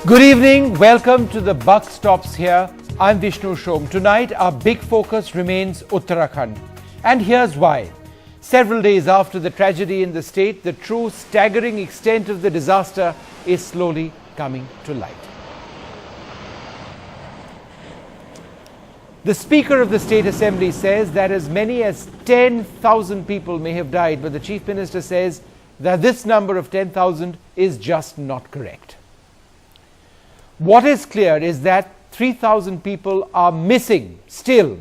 Good evening, welcome to the Buck Stops Here. I'm Vishnu Shom. Tonight our big focus remains Uttarakhand. And here's why. Several days after the tragedy in the state, the true staggering extent of the disaster is slowly coming to light. The Speaker of the State Assembly says that as many as 10,000 people may have died, but the Chief Minister says that this number of 10,000 is just not correct. What is clear is that 3,000 people are missing still.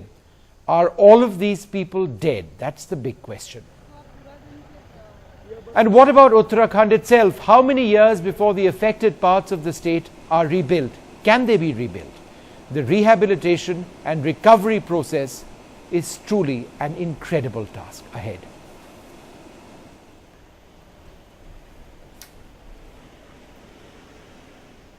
Are all of these people dead? That's the big question. And what about Uttarakhand itself? How many years before the affected parts of the state are rebuilt? Can they be rebuilt? The rehabilitation and recovery process is truly an incredible task ahead.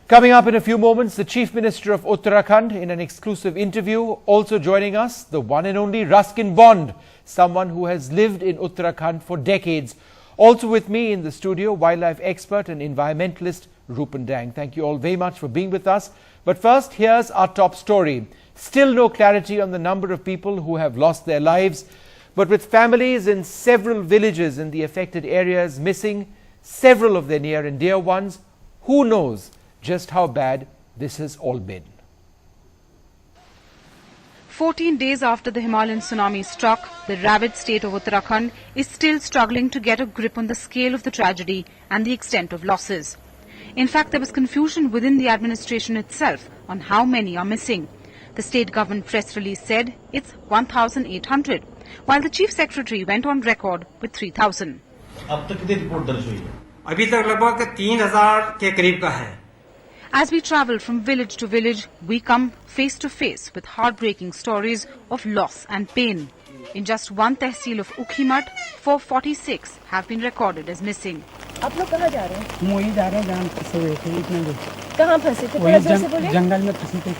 Coming up in a few moments, the Chief Minister of Uttarakhand in an exclusive interview. Also joining us, the one and only Ruskin Bond, someone who has lived in Uttarakhand for decades. Also with me in the studio, wildlife expert and environmentalist Rupan Dang. Thank you all very much for being with us. But first, here's our top story. Still no clarity on the number of people who have lost their lives, but with families in several villages in the affected areas missing several of their near and dear ones, who knows just how bad this has all been. 14 days after the Himalayan tsunami struck, the ravaged state of Uttarakhand is still struggling to get a grip on the scale of the tragedy and the extent of losses. In fact, there was confusion within the administration itself on how many are missing. The state government press release said it's 1,800, while the chief secretary went on record with 3,000. अब तक कितनी report दर्ज हुई है? अभी तक लगभग 3,000 के करीब का है. As we travel from village to village, we come face to face with heartbreaking stories of loss and pain. In just one tehsil of Ukhimat, 446 have been recorded as missing. आप लोग कहाँ जा रहे हैं? हम वहीं जा रहे हैं जहाँ फंसे हुए थे इतने दिन. कहाँ फंसे थे? वहीं थोड़ा जोर से बोलिए. जंगल में फंसे थे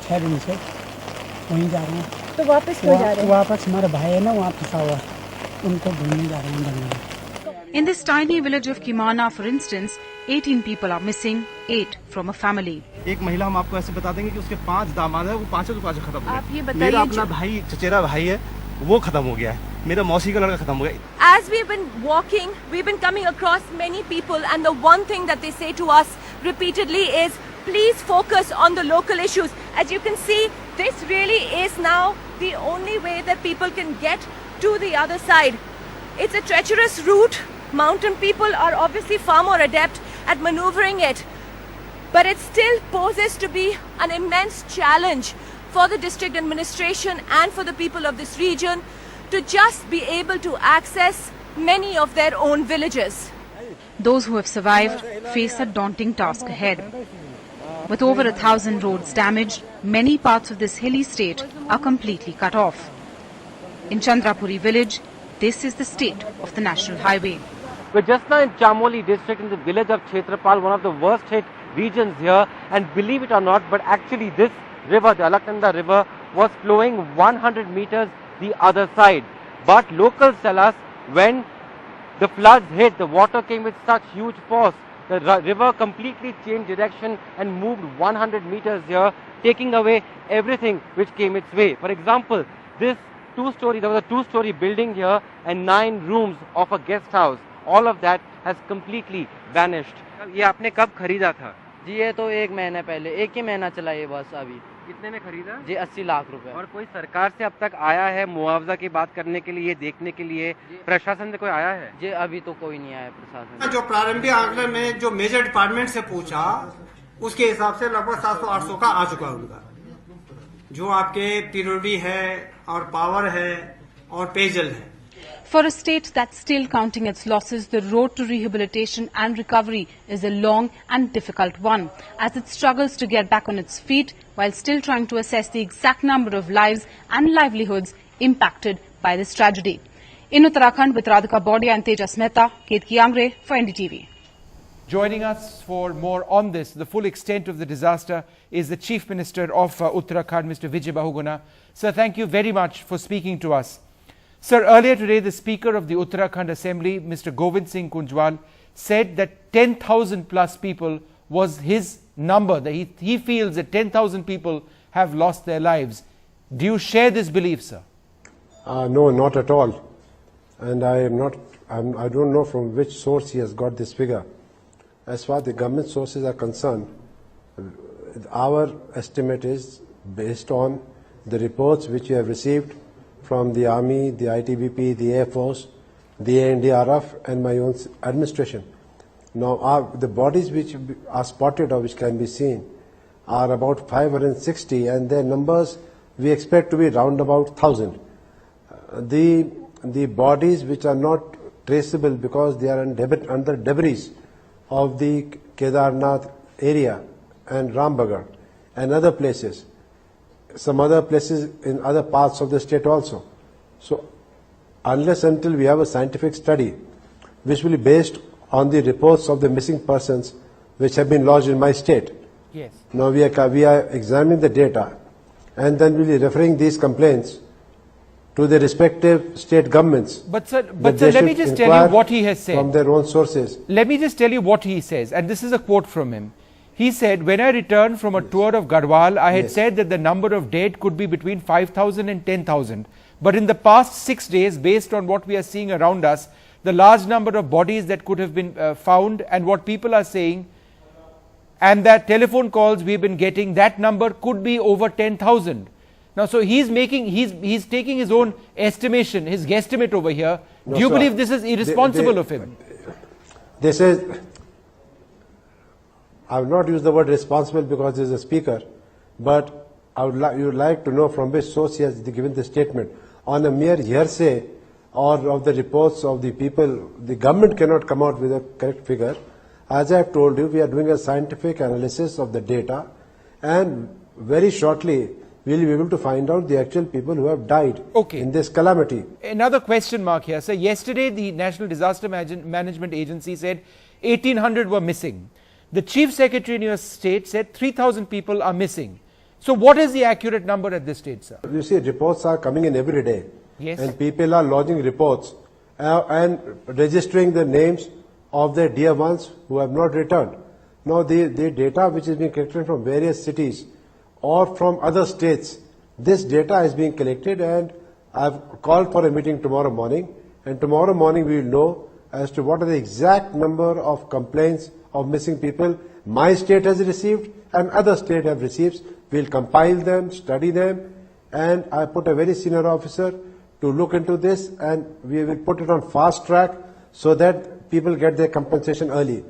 6 दिन से. वहीं जा रहे हैं. तो वापस क्यों जा रहे हैं? वापस हमारा भाई है ना वहाँ फंसा हुआ, उनको ढूंढने जा रहे हैं जंगल में. In this tiny village of Kimana, for instance, 18 people are missing, 8 from a family. एक महिला हम आपको ऐसे बता देंगे कि उसके 5 दामाद है, वो पांचों खत्म हो आप ये गए. बताइए मेरा अपना भाई चचेरा भाई है, वो खत्म हो गया है. मेरा मौसी का लड़का खत्म हो गया. As we've been walking, we've been coming across many people, and the one thing that they say to us repeatedly is, please focus on the local issues. As you can see, this really is now the only way that people can get to the other side. It's a treacherous route. Mountain people are obviously far more adept at maneuvering it, but it still poses to be an immense challenge for the district administration and for the people of this region to just be able to access many of their own villages. Those who have survived face a daunting task ahead. With over 1,000 roads damaged, many parts of this hilly state are completely cut off. In Chandrapuri village, this is the state of the national highway. We're just now in Chamoli district in the village of Kshetrapal, one of the worst hit regions here, and believe it or not, but actually this river, the Alaknanda river, was flowing 100 meters the other side. But locals tell us when the floods hit, the water came with such huge force, the river completely changed direction and moved 100 meters here, taking away everything which came its way. For example, there was a two-story building here and 9 rooms of a guest house. All of that has completely vanished. ये आपने कब खरीदा था? जी ये तो 1 महीने पहले, 1 ही महीना चला ये बस अभी. कितने में खरीदा? जी 80 लाख रुपए. और कोई सरकार से अब तक आया है मुआवजा की बात करने के लिए, देखने के लिए? प्रशासन से कोई आया है? जी अभी तो कोई नहीं आया प्रशासन. जो प्रारंभिक आंकड़े में जो मेजर डिपार्टमेंट से पूछा, उसके हिसाब से लगभग 700-800 का आ चुका है उनका. जो आपके पीडब्ल्यूडी है और पावर है और पेयजल है. For a state that's still counting its losses, the road to rehabilitation and recovery is a long and difficult one, as it struggles to get back on its feet while still trying to assess the exact number of lives and livelihoods impacted by this tragedy. In Uttarakhand, with Radhika Bodia and Tejas Mehta, Ketki Angre for NDTV. Joining us for more on this, the full extent of the disaster, is the Chief Minister of Uttarakhand, Mr. Vijay Bahuguna. Sir, thank you very much for speaking to us. Sir, earlier today, the Speaker of the Uttarakhand Assembly, Mr. Govind Singh Kunjwal, said that 10,000 plus people was his number, that he feels that 10,000 people have lost their lives. Do you share this belief, sir? No, not at all. And I don't know from which source he has got this figure. As far as the government sources are concerned, our estimate is based on the reports which we have received from the Army, the ITBP, the Air Force, the ANDRF and my own administration. Now, the bodies which are spotted or which can be seen are about 560, and their numbers we expect to be round about 1,000. The bodies which are not traceable because they are under debris of the Kedarnath area and Rambagar and other places, some other places in other parts of the state also. So, unless until we have a scientific study which will be based on the reports of the missing persons which have been lodged in my state. Yes. Now we are examining the data, and then we'll be referring these complaints to the respective state governments. But sir, let me just tell you what he has said. From their own sources. Let me just tell you what he says, and this is a quote from him. He said, when I returned from a tour of Garhwal, I had said that the number of dead could be between 5,000 and 10,000. But in the past 6 days, based on what we are seeing around us, the large number of bodies that could have been found and what people are saying, and that telephone calls we've been getting, that number could be over 10,000. Now, so he's taking his own estimation, his guesstimate over here. No, do you sir, believe this is irresponsible of him? This is, I will not use the word responsible because he is a speaker, but I would like to know from which source he has given the statement. On a mere hearsay or of the reports of the people, the government cannot come out with a correct figure. As I have told you, we are doing a scientific analysis of the data, and very shortly we will be able to find out the actual people who have died in this calamity. Another question mark here, sir. Yesterday, the National Disaster Management Agency said 1,800 were missing. The Chief Secretary in your state said 3,000 people are missing. So what is the accurate number at this stage, sir? You see, reports are coming in every day. Yes. And people are lodging reports and registering the names of their dear ones who have not returned. Now, the data which is being collected from various cities or from other states, this data is being collected, and I've called for a meeting tomorrow morning, and tomorrow morning we will know as to what are the exact number of complaints of missing people my state has received and other states have received. We'll compile them, study them, and I put a very senior officer to look into this, and we will put it on fast track so that people get their compensation early.